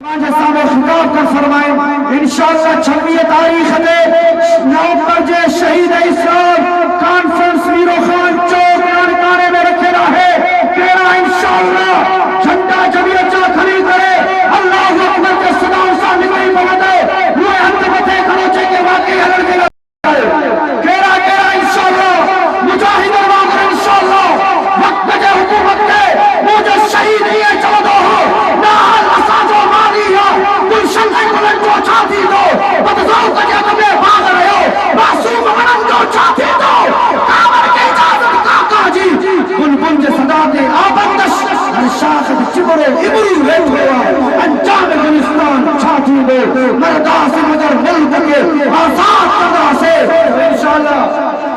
خطاب کر فرمائیں انشاءاللہ 26 تاریخ نومبر جو شہید اسلام کانفرنس میرو خان چوک نانکانے میں رکھے رہے تیرا انشاءاللہ جھنڈا جمعیت جا کھڑی کرے اللہ اکبر کے صداؤں سامنے میں بلند ہے وہ ہم بتے کھڑوچے کے واقعی حلر کے کیرا انشاءاللہ مجاہد اور انشاءاللہ وقت کے حکومت کے مجھے شہید نہیں چلو دو ہو نال اساج و مانی گلشن کے بلند کو چھاتی دو بدزاؤ کا جا تمہیں بھاگ رہے ہو معصوم بلند کو چھاتی دو کامر کے اجازت کاکا جی بلبل کے صدا کے آبندش ہر شاخت چبر ابری ریت ہوا انجام گلستان چھاتی دو مردہ سے مگر ملک کے آزاد کردہ سے انشاءاللہ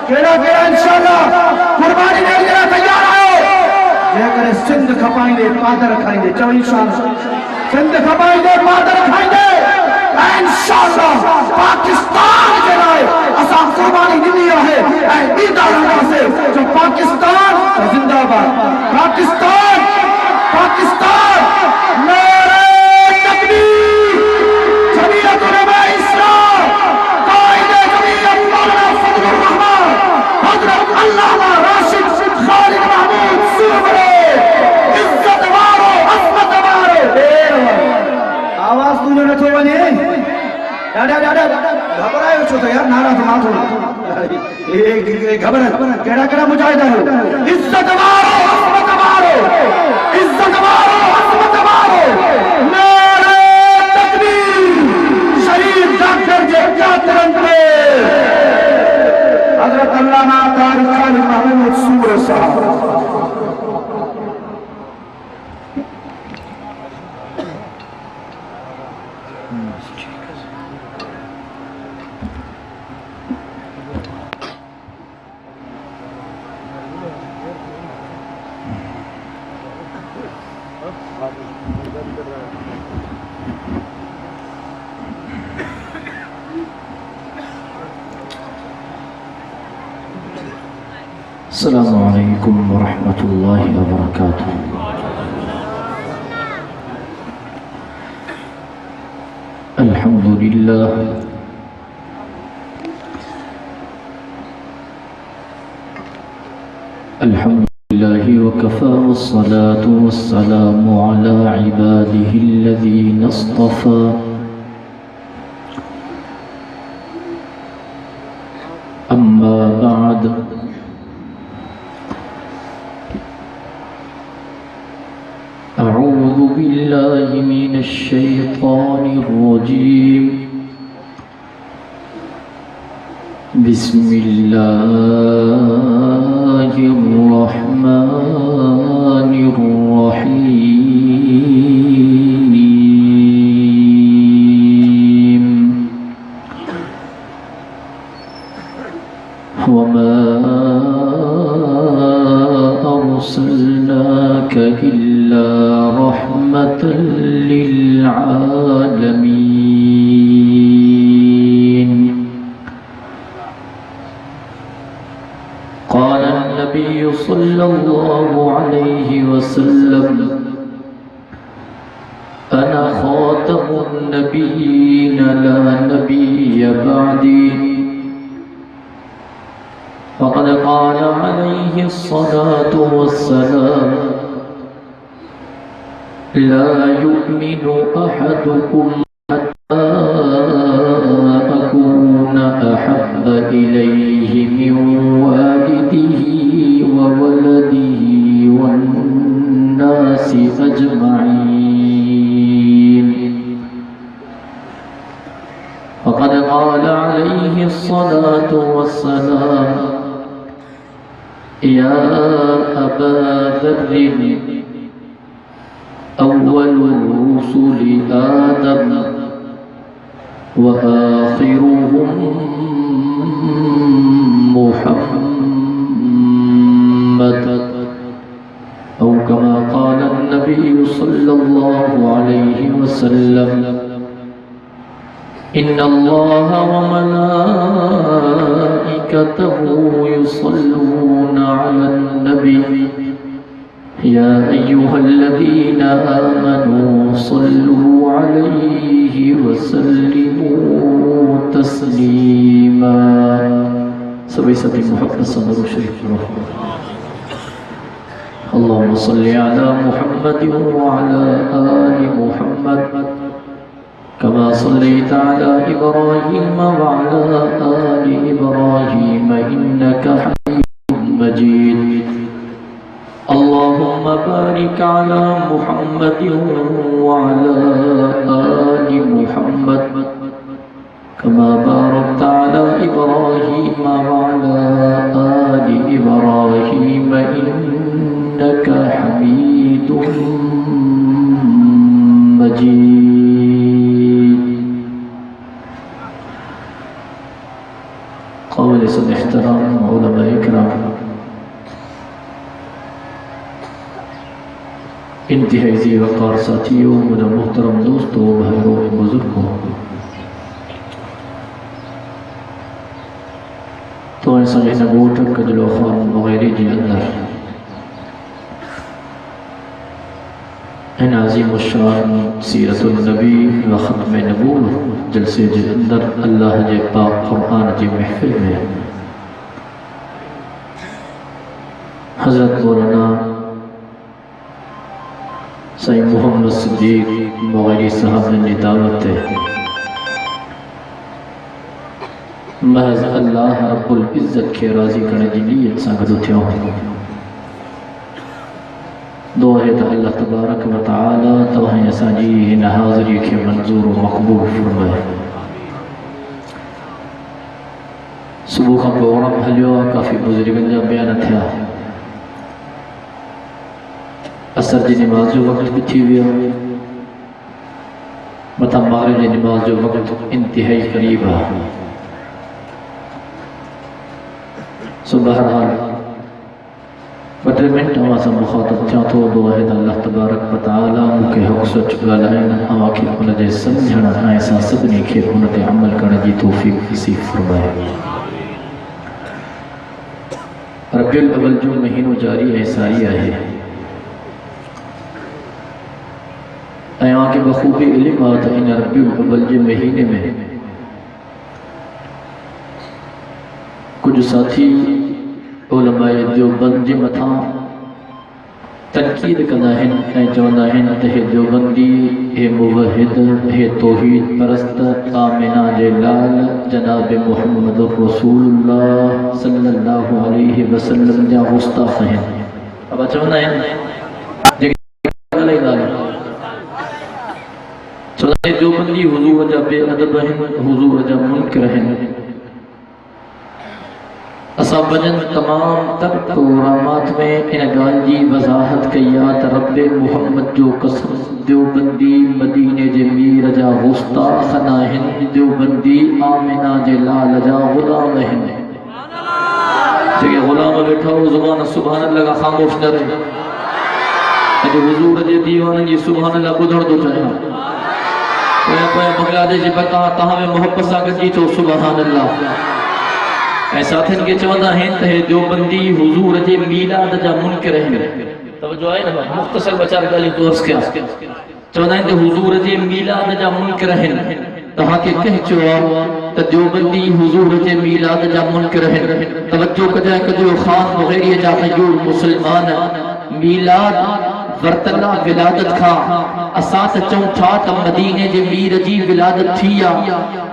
کیڑا انشاءاللہ قربانی دے لیا تیار آئے جے کرے سندھ کھپائیں دے پادر کھائیں دے چاہیے انشاءاللہ سندھ کھپائیں دے پادر کھائیں دے انشاءاللہ پاکستان کے لائے اساں قربانی دنی رہے اے دیدہ لگا سے جو پاکستان زندہ بار پاکستان نعرہ تکبیر جمعیت علماء اسلام قائد جمعیت مولانا فضل الرحمن حضرت علامہ راشد خالد محمود سومرے عزت مارو عظمت مارو آواز تُونے نہ تو بنے ڈاڈا گھبرائے ہو چھوٹا یار نعرہ تو ماتھو گھبرائے کیڑا مجاہدہ ہو عزت مارو عظمت مارو عزت مارو عظمت مارو نعرہ تکبیر شہید ڈاکٹر جے ترنگے حضرت علامہ طارق خالد محمود سور صاحب السلام علیکم ورحمۃ اللہ وبرکاتہ الحمد للہ وکفى والصلاة والسلام على عباده الذين اصطفى أما بعد أعوذ بالله من الشيطان الرجيم بسم الله الرحمن الرحيم وما أرسلناك إلا رحمة للعالمين قال النبي صلى الله عليه وسلم أنا خاتم النبيين لا نبي بعدي وقد قال عليه الصلاة والسلام لا يؤمن أحدكم حتى أكون أحب إليه من والده وولده والناس أجمعين وقد قال عليه الصلاة والسلام يا أبا ذر أول الرسل آدم وآخرهم محمد أو كما قال النبي صلى الله عليه وسلم إن الله وملائكته يصلون على النبي يا أيها الذين آمنوا صلوا عليه وسلموا تسليما. سبھی محمد صلی اللہ علیہ وسلم. اللهم صل على محمد وعلى آل محمد كما صليت على إبراهيم وعلى آل إبراهيم إنك حميد مجيد. اللهم بارك على محمد وعلى آل محمد كما باركت على إبراهيم وعلى آل إبراهيم إنك حميد مجيد. قول سد احترام علماء اکرام، انتہائی ذی وقار ساتھیوں، میرے محترم دوستوں، بھائیوں، بزرگوں، تو ایسا جیسا گوٹر کجلو خان مغیری جی اندر ان عظیم الشان سیرت النبی و ختم نبوت جلسے جی اندر اللہ جے پاک قرآن جی محفل میں حضرت مولانا سید محمد صدیق مغیری صاحب نے دعوت ہے محض اللہ رب العزت کے راضی کرنے کی نیت سے گھر اٹھیا ہوں. دعا ہے تو اللہ تبارک و تعالی توہیں اساجی ہن حاضری کے منظور و مقبول فرمائے. صبح کا پروگرام ہلیو کافی بزرگن جا بیان تھیا. اثر جی نماز جو وقت بھی تھی ہوئی مطلب مغرب جی نماز جو وقت انتہائی قریب ہے. سو بہرحال بٹر منٹ ہوا سا مخاطب تھا تو دعا ہے اللہ تبارک و تعالی کے حق سچ ڳالهائڻ ہوا کے ان جے سمجھڻ ایسا سڀني کي ان تے عمل کرڻ جي توفیق نصیب فرمائے. ربیع الاول جو مہینو جاری ہے ساری ہے ایاں کے بخوبی علم آتا ان ربیع الاول جے مہینے میں کچھ ساتھی علماء دیوبند جے متھاں تنقید کندا ہن اے چوندا ہن تے دیوبندی اے موحد اے توحید پرست آمنہ جے لال جناب محمد رسول اللہ صلی اللہ علیہ وسلم جا گستاخ ہیں. اب چوندا ہن دیوبندی حضور جا بے ادب ہیں، حضور جا منکر ہیں. اساں بجن تمام تر پروگرامات میں ان گال جی وضاحت کیات رب محمد جو قسم دیوبندی مدینے جے میر جا گستاخ نہ ہیں، دیوبندی آمنہ جے لال جا غلام ہیں. جے غلام بیٹھا ہو زبان سبحان اللہ کا خاموش نہ رہے. اج حضور جے دیوان جی سبحان اللہ بدھڑ دو چاہے کوئی بنگلہ دیش بتا تہاں میں محبت ساکت جی تو سبحان اللہ. ایسا تھن کے چوندہ ہیں تہے دیوبندی حضور جے میلاد جا منکر ہیں. توجہ آئے نا مختصر بچار گالی دوست کیا چوندہ ہیں تہے حضور جے میلاد جا منکر ہیں. تہاں کے کہہ چوا تا دیوبندی حضور جے میلاد جا منکر ہیں. توجہ کجائے کجو خان وغیری جا غیور مسلمان میلاد ورطلہ ولادت کھا اسات چونٹھات مدینے جے میر جی ولادت تھیا.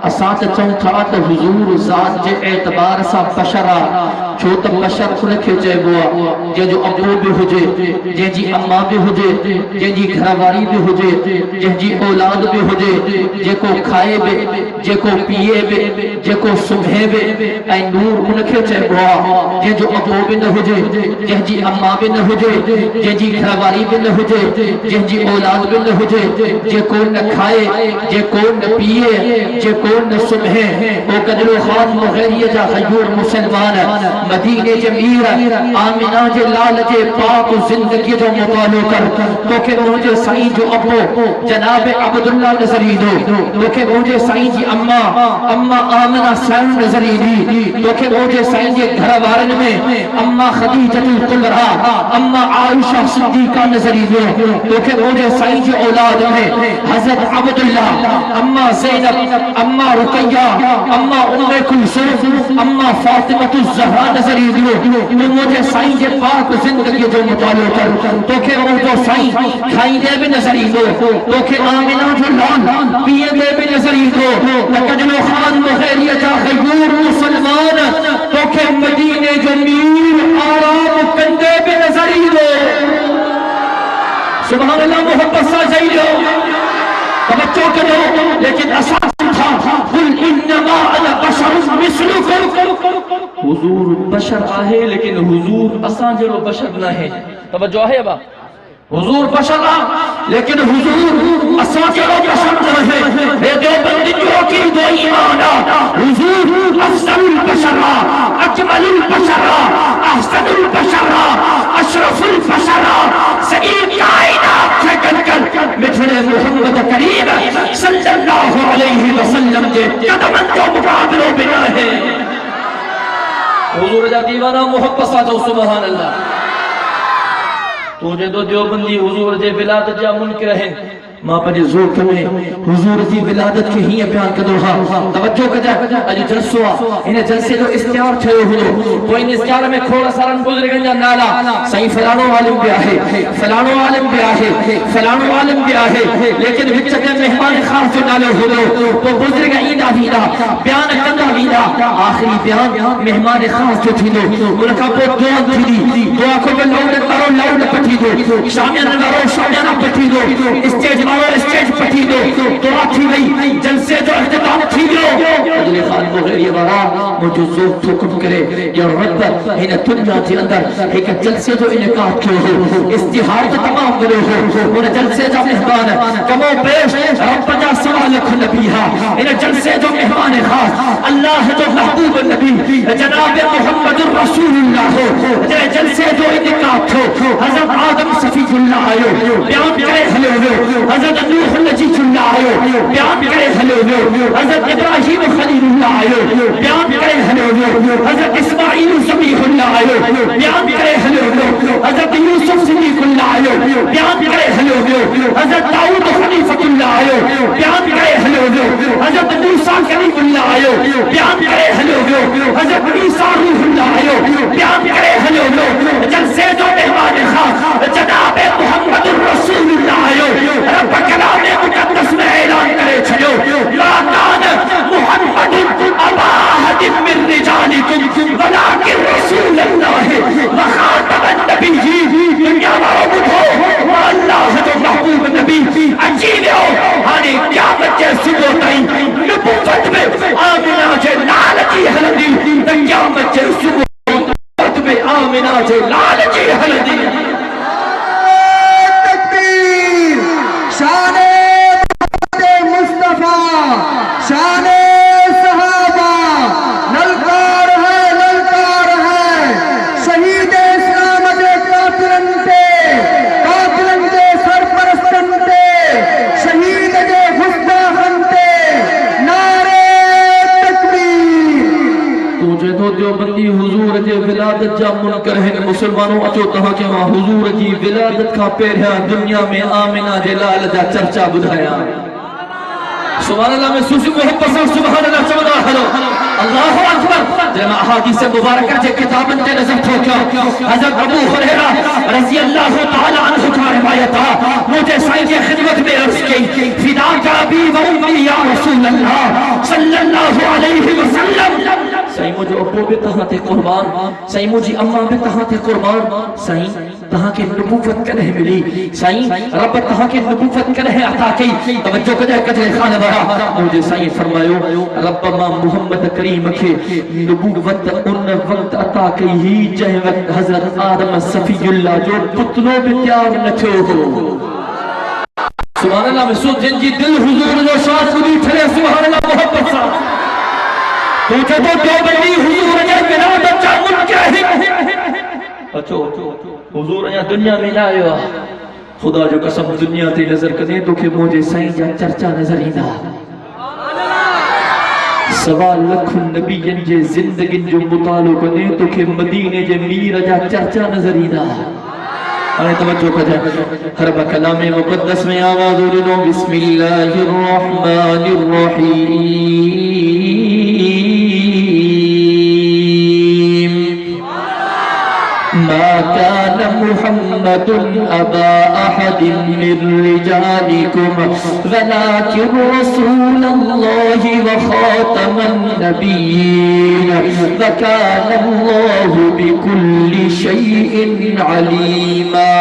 اسات چونٹھات حضور ذات جے اعتبار سا بشرا چھوٹ بشر انکھے جے بوا جے جو ابو بھی ہوجے جے جی اماں بھی ہوجے جے جی گھرواری بھی ہوجے جے جی اولاد بھی ہوجے جے کو کھائے بے جے کو پیے بے جے کو سمھے بے اے نور انکھے جے بوا جے جو ابو بھی نہ ہوجے جے جی اماں بھی نہ ہوجے جے جی گھرواری بھی نہ ہوجے جے جی اولاد بھی نہ ہوجے جے کو نہ کھائے جے کو نہ پیے جے کو نہ سمھے او کجلو خان مغیری جا غیور مسلمان مدینے جمیر آمنہ جے لال جے پاک زندگی جو مطالع کر تو کہ مجھے سائیں جو ابو جناب عبداللہ نظری دو تو کہ مجھے سائیں جی اما آمنہ سائن نظری دی تو کہ مجھے سائیں جی گھر وارن میں اما خدیجہ القبرا اما عائشہ صدیقہ نظری دو تو کہ مجھے سائیں جی اولاد میں حضرت عبداللہ اما زینب اما رقیہ اما ام کلثوم اما فاطمہ الزہرا نظری دیو مجھے سائیں جے پاک زندگی جو مطالع کر تو کہ مجھے سائیں کھائی دے بھی نظری دو تو کہ آمنہ جو لان پیے دے بھی نظری دو لکجلو خان مغیریہ جا غیور مسلمان تو کہ مدینے جو میر آرام کندے بھی نظری دو سبحان اللہ محبت سا جائیو توجہ کرو لیکن اساس تھا قل انما انا بشر مثلکم حضور بشر آہے لیکن حضور اساں جڑو بشر نہ ہے توجہ ہے با حضور بشر لیکن حضور اساں جڑو بشر نہ ہے اے جو بندیوں کی دو ایمانا حضور افضل البشر اجمل البشر احسن البشر اشرف البشر سعید کائنات سے کر مٹھڑے محمد کریم صلی اللہ علیہ وسلم کے قدمن کو مقابلوں بنا ہے حضور جا دیوانہ محبت ساتھو سبحان اللہ تجھے تو دیوبندی حضور جے ولادت جا منکر ہیں ماں پجے ذوق میں حضور دی ولادت کے ہی بیان کر دو توجہ کجا اج جلسہ انہیں جلسے جو استعار چھو ہو تو ان استعار میں کھوڑا سارن بزرگن جا نالا صحیح فلانو عالم بھی آہے فلانو عالم بھی آہے فلانو عالم بھی آہے لیکن وچ کے مہمان خاص جو نالے ہو تو بزرگ اینا وینا بیان کندا وینا آخری بیان مہمان خاص جو تھی دو ان کا پوت دعا تھی دی دعا کو لاؤڈ پٹھی دو شامیانہ پٹھی دو اسٹیج اسٹیج پٹھی دو دعا تھی گئی جلسے جو اختتام تھی دو اجلے خان مغیری وارا مجھے ذوق حکم کرے یا رب انہیں دنیا کے اندر ایک جلسے جو انعقاد کیوں ہو استحار جو تمام کرے ہو انہیں جلسے جو مہمان کمو پیش رب جا سوال لکھ نبیہ انہیں جلسے جو مہمان خاص اللہ جو محبوب نبی جناب محمد رسول اللہ ہو جلسے جو انعقاد ہو حضرت آدم صفی اللہ آئے بیان کرے ہلے ہوئے حضرت نوح نجیت اللہ آئے بیان کرے ہلے ہوئے حضرت ابراہیم خلیل اللہ آئے بیان کرے ہلے ہوئے حضرت اسماعیل ذبیح اللہ آئے بیان کرے ہلے ہوئے حضرت یوسف صدیق اللہ آئے بیان کرے ہلے ہوئے حضرت داؤد خلیفۃ اللہ آئے بیان کرے ہلے ہوئے حضرت موسیٰ کلیم اللہ آئے بیان کرے ہلے ہوئے حضرت عیسیٰ روح اللہ آئے بیان کرے ہلے ہوئے جلسے جو مہمان خاص جناب محمد رسول اللہ آئے رب کلام مقدس میں اعلان کرے چھلو لا کان محمد ابا احد من رجالکم ولکن رسول اللہ وخاتم النبیین دنیا معبود ہو اللہ جو محبوب نبی عجیب ہو ہانی قیامت کے صبح تائیں نبوت میں آمنہ جے لالچی حلدی قیامت کے صبح میں آمنہ جے لالچی حلدی شان مصطفیٰ شان صحابہ للکار ہے شہید اسلام کے قاتلن کے سرپرستن کے شہید کے گستاخن کے نعرے تکبیر تجھے تو دیوبندی حضور جے ولادت جا منکر ہیں مسلمانوں اچو تہاں کے وہاں حضور جی ولادت کا پیریا دنیا میں آمنہ جے لال جا چرچا بدھایا سبحان اللہ میں سوسی محبت سے سبحان اللہ چمدہ حلو اللہ اکبر جنہاں احادیث مبارکہ جے کتابن تے نظر تھو کیا حضرت ابو ہریرہ رضی اللہ تعالی عنہ کا روایت تھا مجھے سائیں کی خدمت میں عرض کی فدا کا ابی و امی یا رسول اللہ صلی اللہ علیہ وسلم سائیں مجھے ابو بھی تہاں تے قربان سائیں مجھے اماں بھی تہاں تے قربان سائیں تہاں کے نبوت کنہ ملی سائیں رب تہاں کے نبوت کنہ عطا کی توجہ کجے کجے خانہ برا مجھے سائیں فرمایو رب ماں محمد کریم کے نبوت ان وقت عطا کی ہی جہاں وقت حضرت آدم صفی اللہ جو پتلوں میں تیار نہ چھو ہو سبحان اللہ میں سو جن جی دل حضور جو شاعت کو بھی تھرے سبحان اللہ محبت سا پوچھو تو دیوبندی حضور نے بنا بچہ مجاہد اچھو حضور نے دنیا میں نہ آیا خدا جو قسم دنیا تے نظر کریں تو کہ مجھے سائیں جا چرچا نظر ہی نہ سوا لکھ نبی جے زندگی جو مطالعہ کریں تو کہ مدینے جے میر جا چرچا نظر ہی نہ آئے توجہ کر جائے ہر کلام مقدس میں آواز لو بسم اللہ الرحمن الرحیم ما كان محمد أبا أحد من رجالكم ولكن رسول الله وخاتم النبيين وكان الله بكل شيء عليما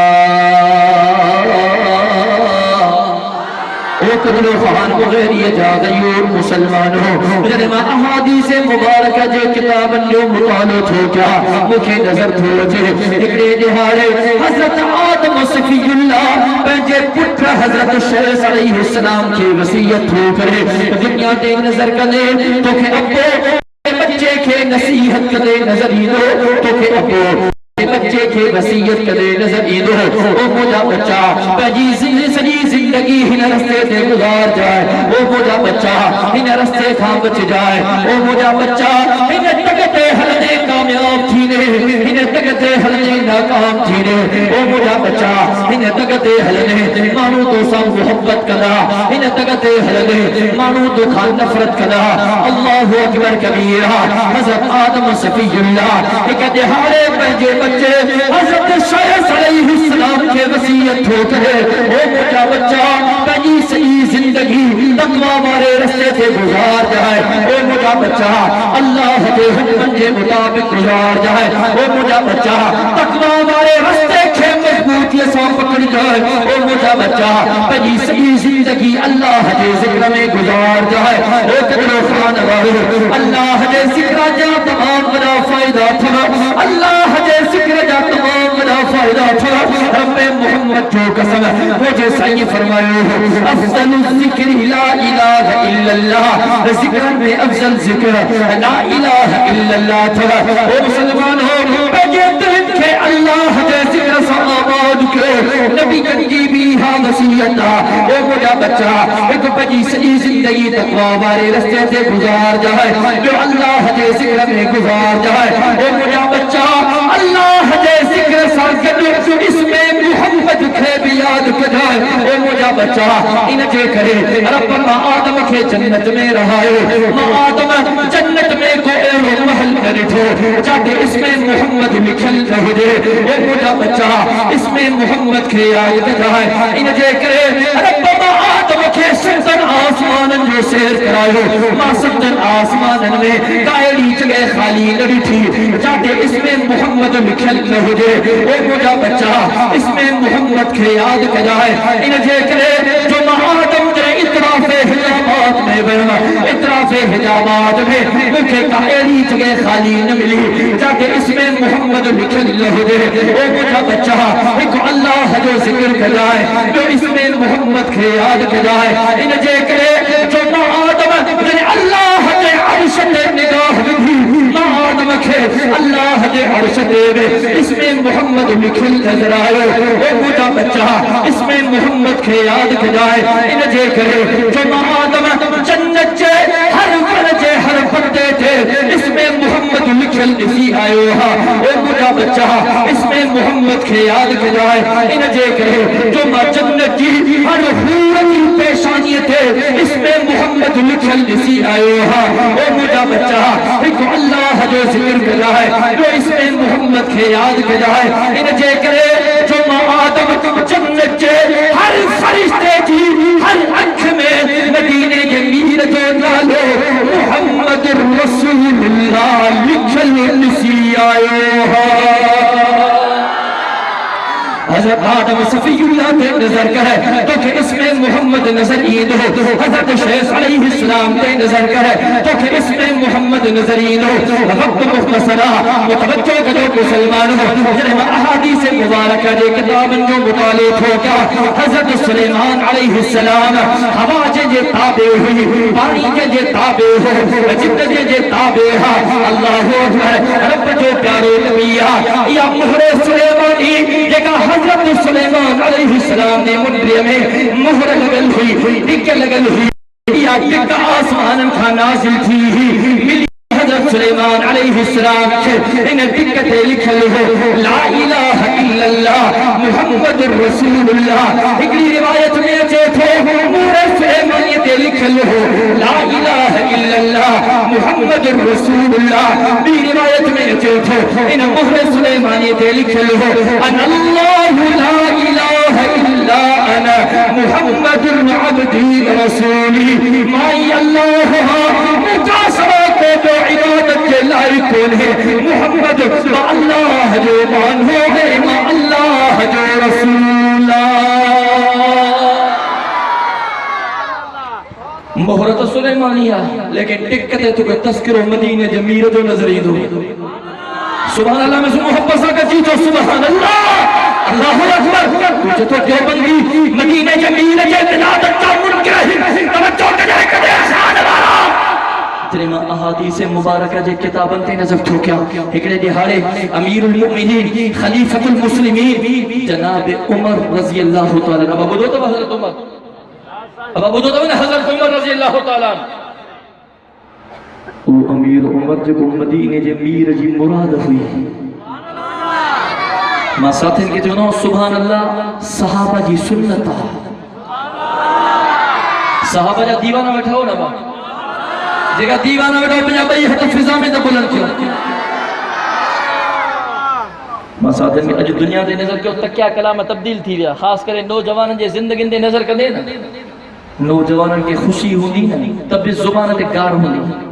قبل خان وغیر یہ جاگیور مسلمانوں جنہاں احادیث مبارکہ جے کتاب جو مطالعہ تھو کیا مکھے نظر تھو جے اکڑے دہاڑے حضرت آدم صفی اللہ پہنچے پتر حضرت شیخ علیہ السلام کی وصیت تھو کرے دنیا دے نظر کرے تو کہ ابو بچے کے نصیحت کرے نظر ہی دو تو کہ ابو بچے کے وصیت کرے نظر ایدو او مجھا بچہ پہجی سنی زندگی ہن رستے دے گزار جائے او مجھا بچہ ہن رستے کھاں بچ جائے او مجھا بچہ ہن تکتے حلنے کامیاب تھینے ہن تکتے حلنے ناکام تھینے او مجھا بچہ ہن تکتے حلنے مانو تو سام محبت کدا ہن تکتے حلنے مانو تو کھان نفرت کدا اللہ اکبر کبیرہ حضرت آدم صفی اللہ ایک دہارے پہنجے بچے حضرت شیخ علیہ السلام کے وصیت ہو کرے او مجھا بچہ پہنی صحیح زندگی تقوی مارے رستے سے گزار جائے او مجھا بچہ اللہ کے حکم کے مطابق گزار جائے او مجھا بچہ تقوی مارے رستے کے مضبوط یہ سو پکڑ جائے او مجھا بچہ پہنی صحیح زندگی اللہ کے ذکر میں گزار جائے او قدر و خان والے اللہ کے ذکر جا تمام بنا فائدہ تھا اللہ کے ذکر جا تمام بنا فائدہ تھا رب محمد جو قسم مجھے صحیح فرمائے افضل الذکر لا الہ الا اللہ ذکر میں افضل ذکر لا الہ الا اللہ تھا او مسلمان ہو بجے دل کے اللہ کے ذکر صحابات کے نبی جنگی بھی ہاں وسیعتا او مجھا بچہ ایک بجی صحیح زندگی تقوی بارے رستے سے گزار جائے جو اللہ کے ذکر میں گزار جائے او مجھا بچہ اللہ کے ذکر سرکت اس میں محمد کے بھی یاد کجائے اے مجھا بچہ ان جے کرے رب ماں آدم کے جنت میں رہائے ماں آدم جنت میں کوئی محل کرٹھو چاہتے اس میں محمد لکھل رہ دے اے مجھا بچہ اس میں محمد کے یاد کجائے ان جے کرے رب ماں آدم کے سندن آسمانن جو سیر کرائے ماں سندن آسمانن میں کائلی جگہ خالی لڑی تھی چاہتے اس میں محمد لکھل رہ دے اے مجھا بچہ اس میں محمد کے یاد کجائے ان جے کرے جو مہادم دے اطراف حجابات میں بنا اطراف حجابات میں مجھے کائلی جگہ خالی نہ ملی جاکہ اس میں محمد لکھل رہ دے اے مجھا بچہ ایک اللہ جو ذکر کجائے جو اس میں محمد کے یاد کجائے ان جے کرے جو مہادم دے اللہ دے عرش دے نگاہ بھی مہادم کے اللہ دے عرش دے اس میں محمد لکھل نظر آئے اے مجھا بچہ اس میں محمد کے یاد کجائے ان جے کرے جو آدم جنت جے ہر فرجے ہر پردے تھے اس میں محمد لکھل اسی آئے ہاں اے مجھا بچہ اس میں محمد کے یاد کجائے ان جے کرے جو جنت جی ہر حورتی پیشانی تھے اس میں محمد لکھل اسی آئے ہاں اے مجھا بچہ ایک اللہ جو ذکر کجائے جو اس میں محمد کے یاد کجائے ان جے کرے جو آدم جنت جے ہر فرشتے کی ہر اکھ میں مدینے کے میر جو نالو محمد رسول اللہ لکھل نسی آئے حضرت آدم صفی اللہ کے نظر کرے تو کہ اس میں محمد نظر عید ہو حضرت شیخ علیہ السلام کے نظر کرے تو کہ اس میں محمد نظر عید ہو وقت مختصرہ متوجہ کرو مسلمان ہو جنہاں احادیث مبارکہ دے کتاب جو مطالب ہو کیا حضرت سلیمان علیہ السلام ہوا جے جے تابع ہوئی پانی جے تابع ہو جن جے تابع ہا اللہ اکبر رب جو پیارے نبیا یا مہر سلیمانی جگہ حضرت سلیمان علیہ السلام نے منڈے میں مہر لگل ہوئی ٹک لگل ہوئی یا ٹک آسمان کا نازل تھی ملی حضرت سلیمان علیہ السلام ان ٹکتے لکھل ہو لا الہ الا اللہ محمد رسول اللہ اگلی روایت میں اچھے تھے مہر سلیمانیت لکھل ہو لا الہ الا اللہ محمد رسول اللہ بھی روایت میں اچھے تھے ان مہر سلیمانیت لکھل ہو ان اللہ لا الہ الا انا محمد عبدی رسولی مائی اللہ مجاسرہ کو جو عبادت کے لائق کون ہے محمد ما اللہ جو مان ہو گئے ما اللہ جو رسول مہرت سلیمانیہ لیکن ٹکتے تو کہ تذکر مدینہ جمیر جو نظری دو سبحان اللہ میں سے محبت سا کا چیتو سبحان اللہ اللہ اکبر تجھے تو دیوبندی مدینہ جمیر جے بلادت کا منکر توجہ کرے کدے آسان وارا تریما احادیث مبارکہ جے کتابن تے نظر تو کیا ایکڑے دہاڑے امیر المؤمنین خلیفۃ المسلمین جناب عمر رضی اللہ تعالی عنہ بدو تو حضرت عمر اب بدو تو حضرت عمر رضی اللہ تعالی عنہ او امیر عمر جو مدینے جے میر جی مراد ہوئی ما ساتھن کے جو سبحان اللہ صحابہ جی سنتا صحابہ جا دیوانہ بیٹھا ہو نا با جگہ دیوانہ بیٹھا ہو پنجابی حتی فضا میں دا بلند کیا ما ساتھن کے اج دنیا دے نظر کیوں تک کیا کلام تبدیل تھی گیا خاص کرے نوجوانن جے زندگی دے نظر کر دے نا نوجوانن کے خوشی ہوندی نا تب اس زبان تے گار ہوندی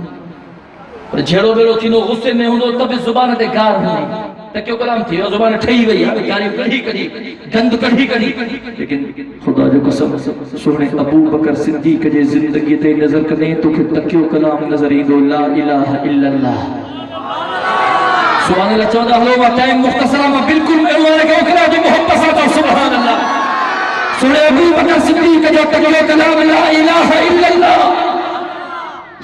اور جھیڑو بیڑو تینو غصے میں ہوندو تب اس زبان تے گار ہوندی تکیو کلام تھی وہ زبان ٹھئی وئی ہے کاری کڑھی کڑھی گند کڑھی کڑھی لیکن خدا جو قسم سونے ابو بکر صدیق جے زندگی تے نظر کریں تو کہ تکیو کلام نظر دو لا الہ الا اللہ سبحان اللہ 14 حلوہ ٹائم مختصرہ میں بالکل میں ہوا لگا اکرا جو محبت ساتا سبحان اللہ سونے ابو بکر صدیق جو تکیو کلام لا الہ الا اللہ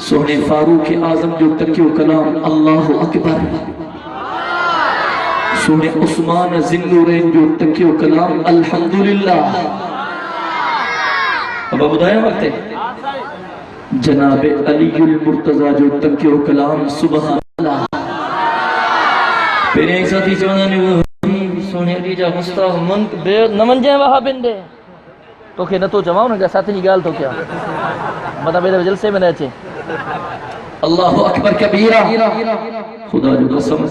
سونے فاروق اعظم جو تکیو کلام اللہ اکبر سونے عثمان ذنورین جو تکیو کلام الحمدللہ اب بدایا وقت ہے جناب علی المرتضی جو تکیو کلام سبحان اللہ پہلے ایک ساتھی چوانا سونے علی جا مستاق منک بے نمن جائیں وہاں بندے تو کہ نہ تو جماؤ نا ساتھی نہیں گال تو کیا بتا بیدہ جلسے میں نیچے اللہ اکبر کبیرہ خدا جو قسم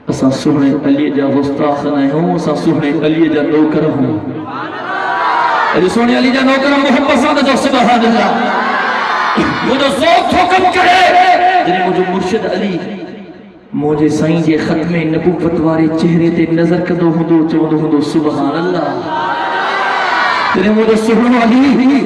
اساں سونے علی جا گستاخ نہ ہوں اساں سونے علی جا نوکر ہوں علی سونے علی جا نوکر محبت سادہ جو سبحان اللہ مجھے ذوق حکم کرے جنہیں مجھے مرشد علی مجھے سائیں جے ختم نبوت وارے چہرے تے نظر کدو ہندو سبحان اللہ تیرے مجھے سبحان علی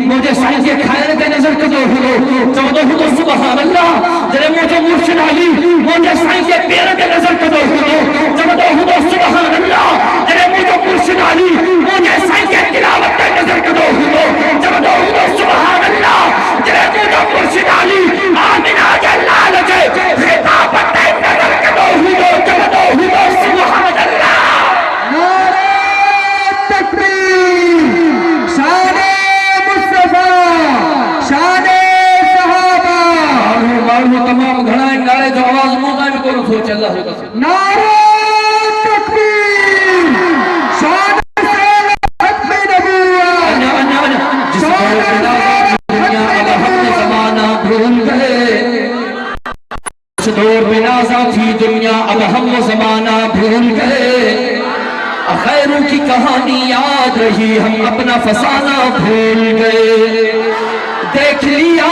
مجھے سائیں جے کھائر تے نظر کدو ہندو سبحان اللہ تیرے مجھے مرشد علی مجھے سائیں جے پیر تے نظر کدو ہندو سبحان اللہ تیرے مجھے مرشد علی مجھے سائیں جے تلاوت تے نظر کدو ہندو سبحان اللہ تیرے مجھے مرشد علی آمینہ جلال جے خطابت تے نظر کدو ہندو سبحان اللہ تمام گھڑائیں نعرے جو آواز موضائی میں کرو سوچ اللہ سے قسم نعرہ تکبیر شان سیل ختم نبوت جس دور بنازہ تھی دنیا اب ہم نے زمانہ بھول گئے جس دور بنازہ تھی دنیا اب ہم زمانہ بھول گئے خیروں کی کہانی یاد رہی ہم اپنا فسانہ بھول گئے دیکھ لیا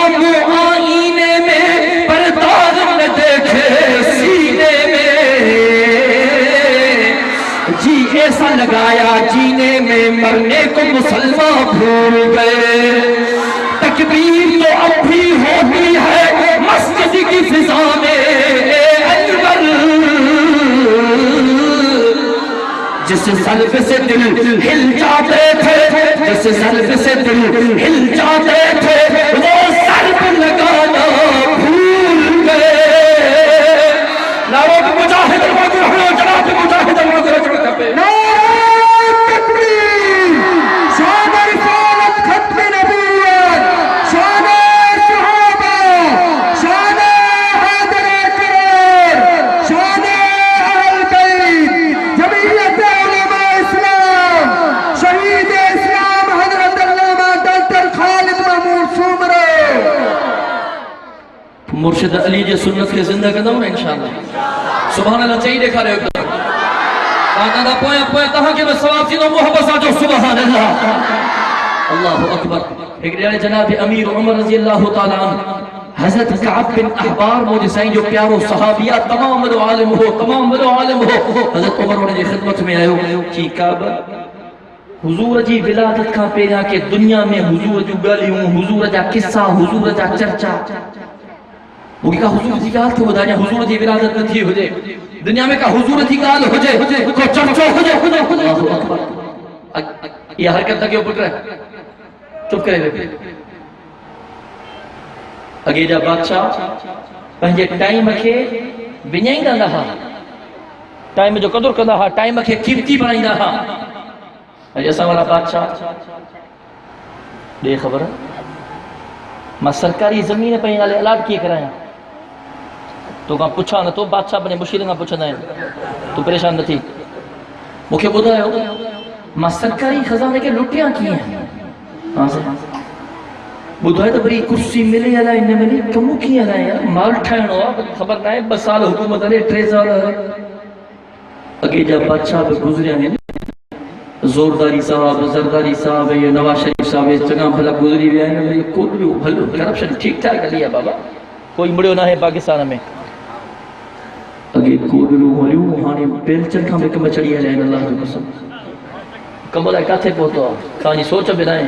آئینے میں پردار نہ دیکھے سینے میں جی ایسا لگایا جینے میں مرنے کو مسلمان بھول گئے تکبیر تو اب بھی ہوتی ہے مسجد کی فضا میں جس سلب سے دل ہل جاتے تھے جس سلب سے دل ہل جاتے تھے مرشد علی جی سنت کے زندہ کردہ ہوں انشاءاللہ سبحان اللہ چاہیے دیکھا رہے ہو آقا دا پویا پویا تہاں کے میں سواب تھی تو محبت سا جو سبحان اللہ اللہ اکبر ایک دیارے جناب امیر عمر رضی اللہ تعالیٰ عنہ حضرت کعب بن احبار مجھے سائیں جو پیارو صحابیہ تمام بلو عالم ہو حضرت عمر انہیں خدمت میں آئے ہو کی کعب حضور جی ولادت کا پیرا کہ دنیا میں حضور جو گالیوں حضور جا قصہ حضور جا چرچا وہ کہا حضور جی گال تھے بدایا حضور جی ولادت نہ تھی ہو جائے دنیا میں کہا حضور جی گال ہو جائے کو چرچو ہو جائے اللہ اکبر یہ حرکت تک کیوں پٹ رہا ہے چپ کرے ہوئے اگے جا بادشاہ پہنجے ٹائم کے بنیائی نہ رہا ٹائم جو قدر کر رہا ٹائم کے قیمتی بنائی نہ رہا ایسا والا بادشاہ دے خبر میں سرکاری زمین پہ نالے الاٹ کیے کرایا تو کہاں پوچھا نہ تو بادشاہ بنے مشکل نہ پوچھا نہ تو پریشان نہ تھی مکھے بودا ہے میں سرکاری خزانے کے لوٹیاں کی ہیں ہاں سے بدھائے تو بری کرسی ملے علا انہیں ملی کمو کی علا ہے مال ٹھائن ہوا خبر نہ ہے 2 سال حکومت علی 3 سال ہے اگے جب بادشاہ پہ گزرے ہیں زورداری صاحب زرداری صاحب یہ نواز شریف صاحب چنگا بھلا گزری بھی ہیں یہ کوئی بھلو کرپشن ٹھیک ٹھاک کر لیا بابا کوئی مڑیو نہ ہے پاکستان میں اگے کوڈلو ہریو ہانے بیلچن کھا میں کم چڑی ہے اللہ جو قسم کمبلا کاتھے پہتو کہانی سوچ بنائیں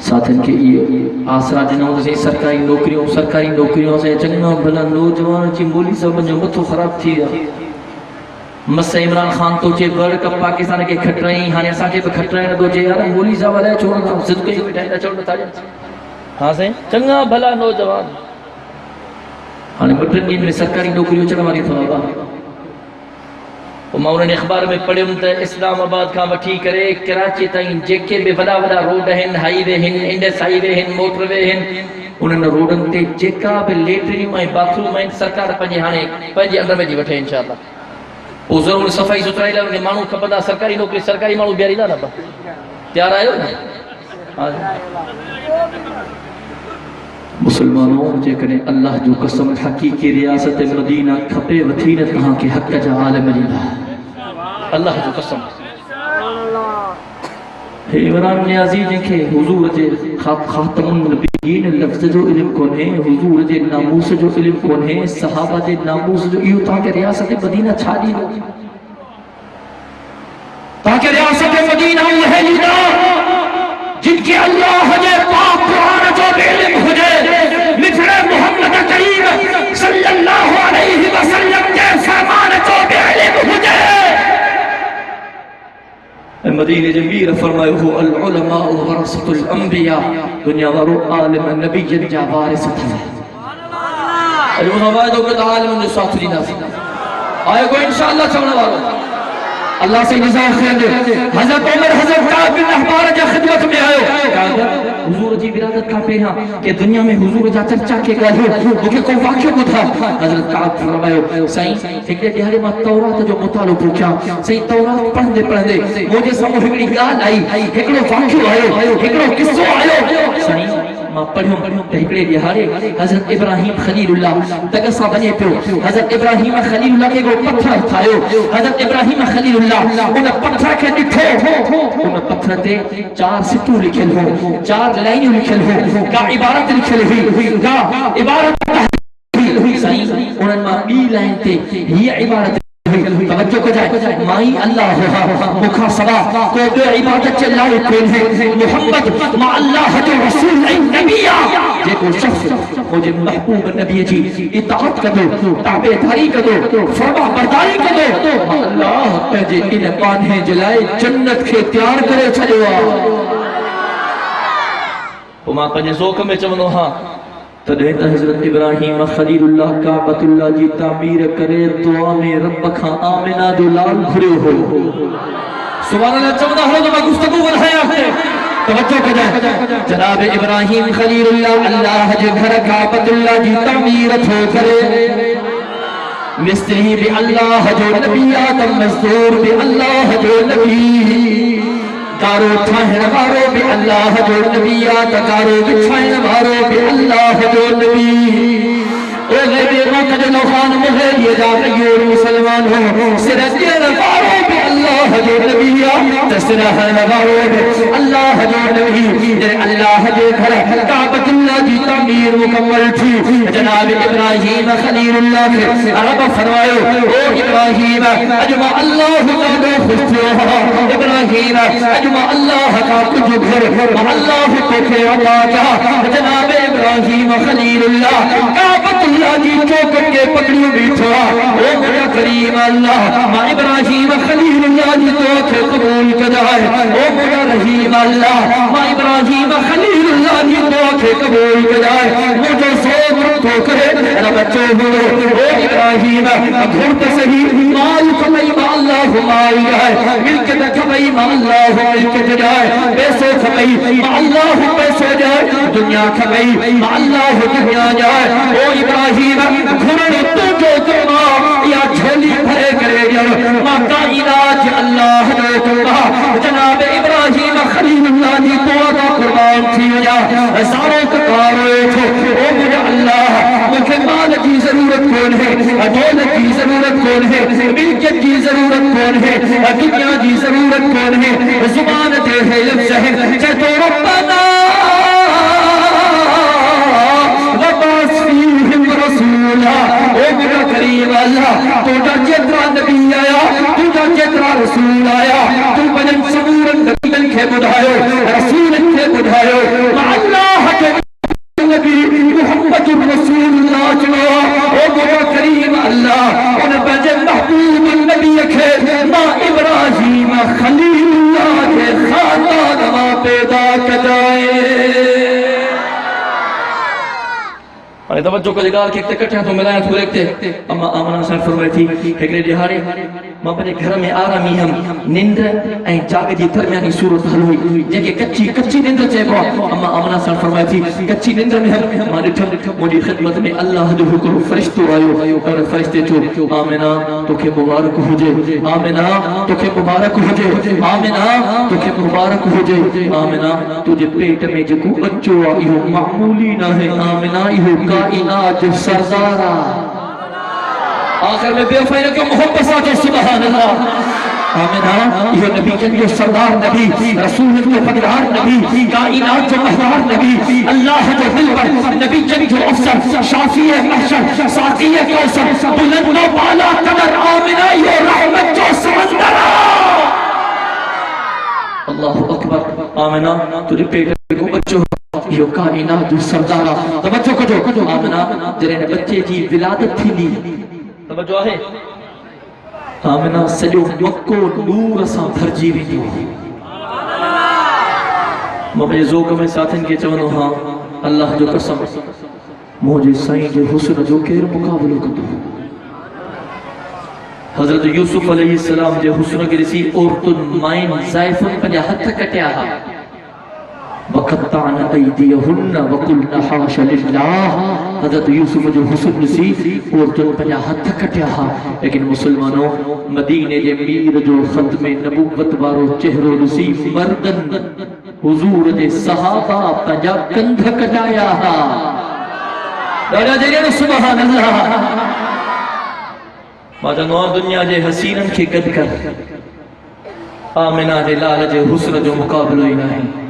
ساتھن کے یہ آسرا جنہوں سے سرکاری نوکریوں سے چنگا بھلا نوجوان چی مولی صاحب جو متو خراب تھی مسا عمران خان تو چے ورلڈ کپ پاکستان کے کھٹ رہی ہانے ساکے پہ کھٹ رہے تو چے یار مولی صاحب علیہ چھوڑنا تھا صدقے جو بٹھائے چھوڑنا تھا ہاں سے چنگا بھلا نوجوان ہانے بٹن دین میں سرکاری نوکریوں چنگا ماری تھا بابا میں انہوں نے اخبار میں پڑھے ہوں تا اسلام آباد کا وٹھی کرے کراچی تائیں جیکے بے بلا بلا روڈ ہیں ہائی وے ہیں انڈس ہائی وے ہیں موٹر وے ہیں انہوں نے روڈن تے جیکا بے لیٹرین میں باتھروم میں سرکار پنجے ہانے پنجے اندر میں جی وٹھے انشاءاللہ وہ ضرور صفائی ستھرائی لگے مانو کپدا سرکاری نوکری سرکاری مانو بیاری نہ نہ تیار آئے ہو نا مسلمانوں جے کریں اللہ جو قسم حقیقی ریاست مدینہ کھپے وطینت کہاں کے حق جا عالم اللہ جو قسم عمران نیازی جن کے حضور جے خاتم النبیین لفظ جو علم کون ہے حضور جے ناموس جو علم کون ہے صحابہ جے ناموس جو ایو تاکہ ریاست مدینہ چھا دی دو تاکہ ریاست مدینہ یہ ہے لیدہ جن کے اللہ جے پاک قرآن جو علم ہو جائے مثل محمد کریم صلی اللہ علیہ وسلم کے فرمان جو علم ہو جائے مدینہ جمیر فرمائے ہو العلماء ورثۃ الانبیاء دنیا وارو عالم نبی جا وارث تھا علماء دو کہ عالم نے ساتھ دی ناسی آئے کو انشاءاللہ چونا وارو اللہ سے جزائے خیر دے حضرت عمر حضرت کعب بن احبار جا خدمت میں آئے حضور جی ولادت کا پیرا کہ دنیا میں حضور جا چرچا کے گئے ہو مجھے کوئی واقعہ کو تھا حضرت کعب فرمائے سائیں ایک دے دیہارے میں تورات جو مطالعہ پوچھا سائیں تورات پڑھنے مجھے سامو ہکڑی گال آئی ہکڑو واقعہ آئے ہکڑو قصو آئے سائیں ماں پڑھوں ہکڑے دیہارے حضرت ابراہیم خلیل اللہ دگسا بنے پیو حضرت ابراہیم خلیل اللہ کے گو پتھر اٹھائیو حضرت ابراہیم خلیل اللہ انہیں پتھر کے لکھو انہیں پتھر تے 4 ستو لکھل ہو 4 لائنوں لکھل ہو کا عبارت لکھل ہوئی کا عبارت ہوئی صحیح انہیں ماں بی لائن تے یہ عبارت توجہ کو جائے مائی اللہ ہوا مخاصبہ کو دو عبادت چلائے کون ہے محمد ما اللہ جو رسول نبیہ جے کو شخص مجھے محبوب نبی جی اطاعت کرو تابعداری کرو فرما برداری کرو اللہ پہنجے انقان ہے جلائے جنت کے تیار کرے چھلوا وما پنجے زوک میں چونو ہاں تدہتا حضرت ابراہیم خلیل اللہ کعبۃ اللہ جی تعمیر کرے دعا میں رب کھا آمنہ جو لال بھرے ہو سبحان اللہ چودہ ہو تو میں گفتگو بنایا ہے توجہ کر جائے جناب ابراہیم خلیل اللہ اللہ جی گھر کعبۃ اللہ جی تعمیر ہو کرے مستری بھی اللہ جو نبی آدم مزدور بھی اللہ جو نبی کارو ٹھائن وارو بے اللہ جو نبیات کارو بچھائن وارو بے اللہ جو نبی اے غیبی موقع نوخان مغیر یہ جاگیور مسلمان ہو سرسین وارو بے اللہ جو نبیات تسرحن وارو بے اللہ جو نبی جے اللہ جو گھر کعبت اللہ جی تعمیر مکمل تھی جناب ابراہیم خلیل اللہ کے عرب فرمائے او ابراہیم اجمع اللہ کا خوش ہوا ابراہیم اجمع اللہ کا کچھ گھر اللہ کو کہ اللہ کا جناب ابراہیم خلیل اللہ کعبت اللہ جی چوکٹ کے پکڑیوں بیٹھا او میرا کریم اللہ ماں ابراہیم خلیل اللہ جی تو کہ قبول کدائے او میرا رحیم اللہ ماں ابراہیم خلیل اللہ جی تو کہ قبول کدائے مجھے صبر تو کرے رب بچوں ہو او ابراہیم گھر پہ صحیح مال کمائی ماں اللہ مائی جائے ملکت کمائی ماں اللہ ملکت جائے پیسے کمائی ماں اللہ پیسے جائے دنیا کمائی ماں اللہ دنیا جائے او ابراہیم گھرن تو جو کما یا جھولی بھرے کرے جائے ماں کائنات اللہ نے کما جناب ابراہیم خلیل اللہ جی تو آگا قربان تھی جا ساروں کا کاروے تھے او مجھے اللہ مجھے مال کی ضرورت کون ہے دولت کی ضرورت کون ہے ملکت کی ضرورت کون ہے دنیا کی ضرورت کون ہے زبان دے ہے لفظ ہے چہتو ربنا وباس فیہم رسولا اے میرا کریم اللہ تو جا جترا نبی آیا تو جا جترا رسول آیا تو بجن سبورن نبی کے بدھائیو رسول کے بدھائیو اللہ کے نبی محمد رسول اللہ چلو او میرا کریم اللہ ان بجن محبوب النبی کے ماں ابراہیم خلیل اللہ کے خاندان ماں پیدا کجائے اور توجہ کو جگار کے ایک کٹھے ہیں تو ملائیں تو دیکھتے اما آمنہ صاحب فرمائی تھی ایک دہاڑے ماں پنے گھر میں آرامی ہم نندر این جاگ جی درمیانی صورت حل ہوئی جے کہ کچی نندر چاہے با اما آمنہ صاحب فرمائی تھی کچی نندر میں ہم ہمارے مجھے خدمت میں اللہ جو حکر فرشتو آئیو اور فرشتے تو آمنہ تو کہ مبارک ہو جے آمنہ تو کہ مبارک ہو جے آمنہ تو کہ مبارک ہو جے آمنہ تجھے پیٹ میں جو کو بچو آئیو معمولی نہ ہے آمنہ ایہو کائنات سردارہ آخر میں بے وفائی نے کیوں محبت ساتھ سبحان اللہ آمینہ یہ نبی جن جو سردار نبی رسول جو پدرار نبی کائنات جو محرار نبی اللہ جو دل پر نبی جن جو افسر شافی محشر ساتھی کوثر بلند و بالا قدر آمینہ یہ رحمت جو سمندر اللہ اکبر آمینہ تجھے پیٹ کو بچوں یہ کائنات سردارہ توجہ کو جو آمینہ جنہیں بچے کی ولادت تھی لی توجہ ہے آمنہ سجو مکو نور سا بھرجی بھی دیو مجھے ذوق میں ساتھن کے چونو ہاں اللہ جو قسم مجھے سائیں جو حسن جو کیر مقابلوں کو دو حضرت یوسف علیہ السلام جو حسن کے رسی عورتن مائن زائفن پنجا حد تک کٹیا ہا وَقَطَّعْنَ أَيْدِيَهُنَّ وَقُلْنَ حَاشَ لِلَّهِ حضرت یوسف جو حسن نسی عورتوں پنجا ہاتھ کٹیا ہا لیکن مسلمانوں مدینے جے میر جو ختم نبوت بارو چہرو نسی مردن حضور جے صحابہ پنجا کندھ کٹایا ہا دادا جے سبحان اللہ ماجا نو دنیا جے حسینن کی قد کر آمنہ جے لال جے حسن جو مقابلو ہی نہیں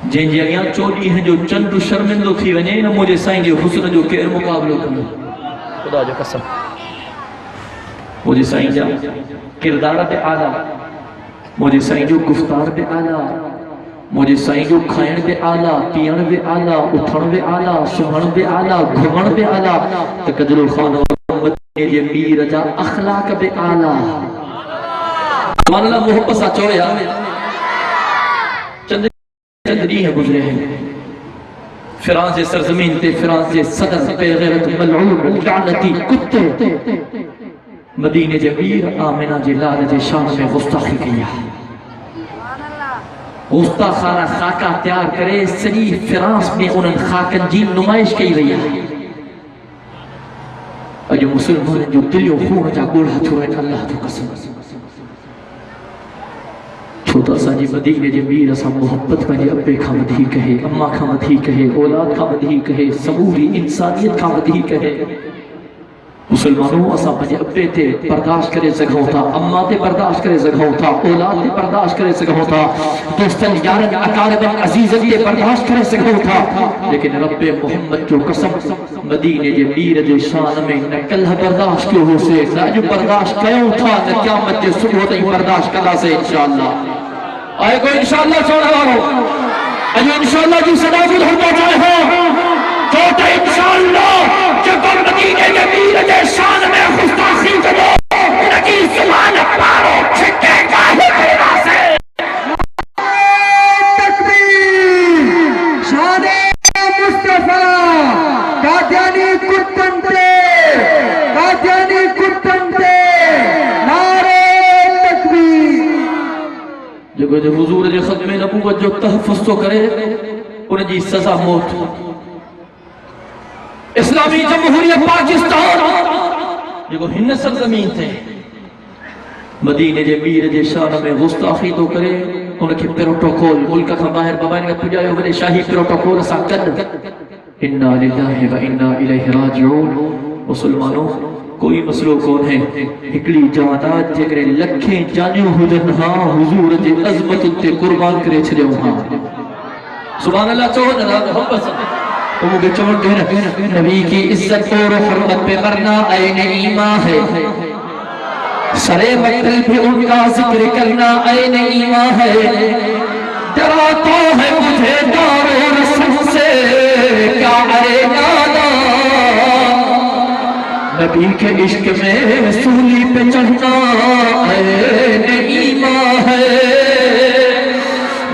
جن جی اگیاں چوڑی ہیں جو چند شرمندو تھی ونے نہ مجھے سائیں جو حسن جو کیر مقابلو کرنا خدا جو قسم مجھے سائیں جا کردار بے آلہ مجھے سائیں جو گفتار بے آلہ مجھے سائیں جو کھائن بے آلہ پیان بے آلہ اٹھن بے آلہ سہن بے آلہ گھمن بے آلہ تقدر خان و مدنے جے میر جا اخلاق بے آلہ مان اللہ محبت سا چویا چندری ہے گزرے ہیں فرانس سرزمین تے فرانس صدر پہ غیرت ملعون لعنتی کتے مدینہ جے میر آمنہ جے لال جے شان میں گستاخی کیا گستاخانہ خاکہ تیار کرے سری فرانس میں انہوں خاکن جی نمائش کی رہی ہے اور جو مسلمان جو دلیوں خون جا گوڑا چھوڑے اللہ جو قسم چھوٹا سا جی مدینے جی میر اسا محبت پہلے ابے کھا مدھی کہے، اماں کھا مدھی کہے، اولاد کھا مدھی کہے، سموری انسانیت کھا مدھی کہے۔ مسلمانوں اسا پہلے ابے تے برداشت کرے سکھوں تھا، اماں تے برداشت کرے سکھوں تھا، اولاد تے برداشت کرے سکھوں تھا، دوستن یارن اقاربن عزیزن تے برداشت کرے سکھوں تھا، لیکن رب محمد جو قسم مدینے جے میر جو شان میں نکل برداشت کیوں ہو سے نہ جو برداشت کیوں تھا نہ قیامت جے صبح تھی برداشت کلا سے انشاءاللہ آئے کوئی انشاءاللہ چھوڑا وارو اجو انشاءاللہ جی صدا بھی ہوتا جائے ہو چھوٹا انشاءاللہ جب مدینے جے میر جے شان میں خستاخی کرو انکی زمان پارو چھکے گاہی کرنا سے تکبیر شان مصطفیٰ قادیانی کتنتے قادیانی کتنتے نعرہ تکبیر جو حضور جے ختم نبوت جو تحفظ تو کرے انہیں جی سزا موت اسلامی جمہوریت پاکستان جو ہن سرزمین تھے مدینے جے میر جے شان میں گستاخی تو کرے ان کے پروٹوکول ملک کا باہر بابائن کا پجائے ہوئے شاہی پروٹوکول اسا کد انا للہ و انا الیہ راجعون مسلمانوں کوئی مسئلہ کون ہے اکلی جانات جے کرے لکھیں جانیوں ہدن ہاں حضور جے عظمت تے قربان کرے چھڑے ہاں سبحان اللہ چوہن اللہ محمد تو مجھے چوہن کہنا نبی کی عزت اور حرمت پہ مرنا عین ایمان ہے سرے مقتل پہ ان کا ذکر کرنا عین ایمان ہے ڈراتا ہے مجھے دار و رسم سے کیا ارے نانا نبی کے عشق میں سولی پہ چڑھنا عین ایمان ہے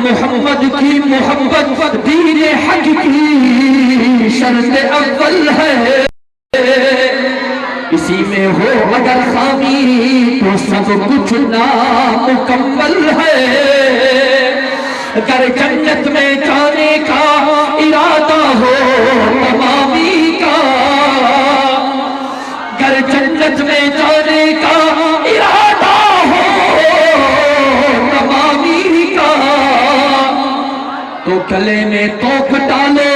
محمد کی محبت دین حق کی شرط اول ہے اسی میں ہو اگر خامی تو سب کچھ نامکمل ہے اگر جنت میں جانے کا ارادہ ہو تمامی کا اگر جنت میں جانے کا ارادہ ہو تمامی کا تو گلے میں توپ ڈالو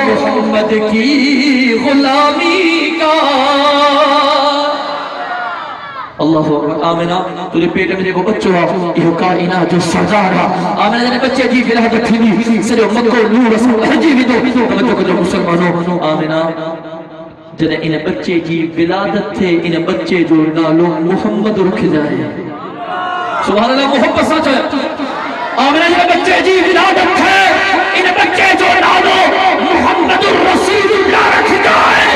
محمد کی غلامی کا اللہ آمینہ تجھے پیٹ میں دیکھو بچوں یہ کائنات جو سردارہ آمینہ جنہیں بچے جی فی الحال تھی سرے مکو نور رسول جی بھی دو توجہ کرو مسلمانوں آمینہ جنہیں انہیں بچے جی ولادت تھے انہیں بچے جو نالو محمد رکھ جائے سبحان اللہ محمد سچ ہے آمینہ جنہیں بچے جی ولادت تھے انہیں بچے جو نالو محمد رسول اللہ رکھ جائے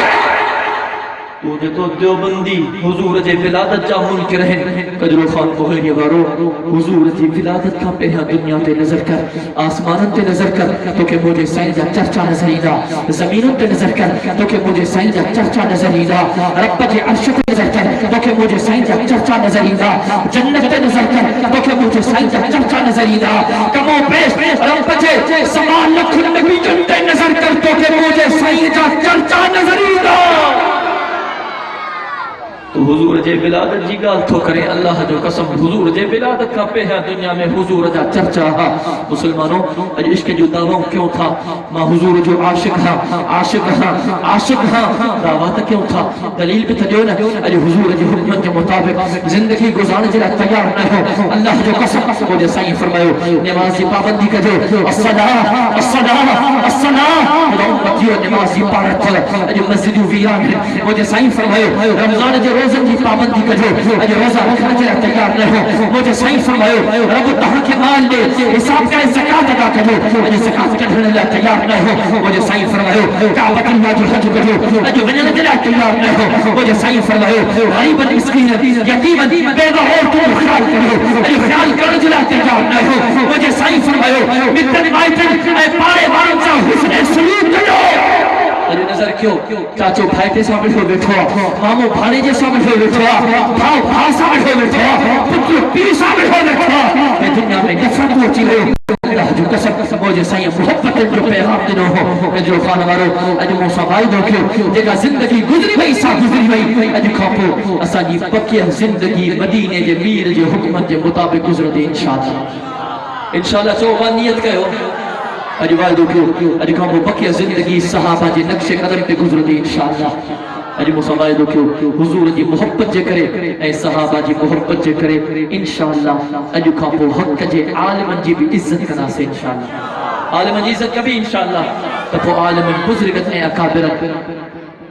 تجھے تو دیوبندی حضور جے ولادت جا منکر ہیں قدر خان مغیری وارو حضور جی ولادت کا پہا دنیا تے نظر کر آسمانوں تے نظر کر تو کہ مجھے سائن جا چرچا نظر ایدہ زمینوں تے نظر کر تو کہ مجھے سائن جا چرچا نظر ایدہ رب جے عرش تے نظر کر تو کہ مجھے سائن جا چرچا نظر ایدہ جنت تے نظر کر تو کہ مجھے سائن جا چرچا نظر ایدہ کمو پیش رب جے سمان لکھن نبی جنتے نظر کر تو کہ مجھے سائن جا چرچا نظر ایدہ تو حضور جے ولادت جی گال تو کریں اللہ جو قسم حضور جے ولادت کا پہا دنیا میں حضور جا چرچا ہا مسلمانوں اج عشق جو دعووں کیوں تھا ماں حضور جو عاشق ہاں دعوات کیوں تھا دلیل پہ تجھو نا اج حضور جو حکمت کے مطابق زندگی گزارنے جلہ تیار نہ ہو اللہ جو قسم وہ جیسا ہی فرمائیو نمازی پابندی کا جو الصلاة امتیو نمازی پارت چلا اج مسجد ویران ہے وہ جیسا ہی فرمائیو رمضان جو روزن کی پابندی کرو اج روزہ رکھنا چاہے تیار نہ ہو مجھے صحیح فرماؤ رب تہاں کے مال دے حساب کا زکات ادا کرو اج زکات کرنے لے تیار نہ ہو مجھے صحیح فرماؤ کعبۃ اللہ جو حج کرو اج بننے کے لیے تیار نہ ہو مجھے صحیح فرماؤ غریب مسکین یتیم بیوہ اور تو خیال کرو اج خیال کرنے کے لیے تیار نہ ہو مجھے صحیح فرماؤ متن مائتن اے پارے وارن سے حسن سلوک کرو اجو نظر کیوں چاچو بھائی کے سامنے ہو بیٹھو مامو بھائی کے سامنے ہو بیٹھو بھاؤ بھائی سامنے ہو بیٹھو پتر پیر سامنے ہو بیٹھو میں دنیا میں نفرت ہوتی ہے اللہ جو قسم مجھے صحیح محبت جو پیغام دنوں ہو جو خانوارو اج موسیٰ بھائی دو جگہ زندگی گزری بھئی سا گزری بھئی اج کھاپو اسا جی پکی زندگی مدینے جے میر جے حکمت جے مطابق گزر دے انشاءاللہ انشاءاللہ چوبانیت کہو اج والدو کیوں اج کامو بقیہ زندگی صحابہ جی نقش قدم پہ گزر دی انشاءاللہ اج مسوائدو کیوں حضور جی محبت جے کرے اے صحابہ جی محبت جے کرے انشاءاللہ اج کامو حق جے عالمن جی بھی عزت کنا سے انشاءاللہ عالمن جی عزت کبھی انشاءاللہ تفو عالمن بزرگت نے اکابرت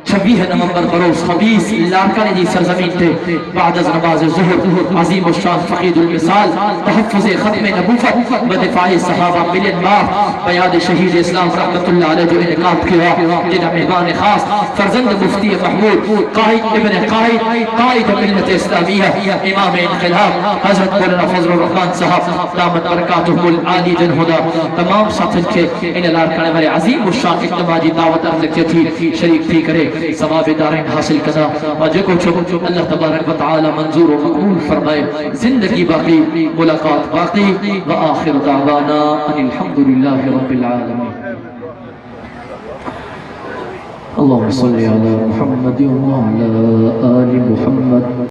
26 نومبر بروز خبیث لاکانے جی سرزمین تے بعد از نماز ظہر عظیم الشان فقید المثال تحفظ ختم نبوت بدفاع صحابہ ملین مار بیاد شہید اسلام رحمت اللہ علیہ جو انعقاد کیا جنہ مہمان خاص فرزند مفتی محمود قائد ابن قائد ملت اسلامیہ امام انقلاب حضرت مولانا فضل الرحمن صاحب دامت برکاتہ العالی جن ہدا تمام ساتھ کے ان لاکانے والے عظیم الشان اجتماعی دعوت ارد کی تھی شریک تھی کرے ثواب دارین حاصل کنا اور جو کچھ اللہ تبارک و تعالی منظور و مقبول فرمائے زندگی باقی ملاقات باقی وآخر دعوانا ان الحمدللہ رب العالمین اللہم صلی علی محمد وعلی آل محمد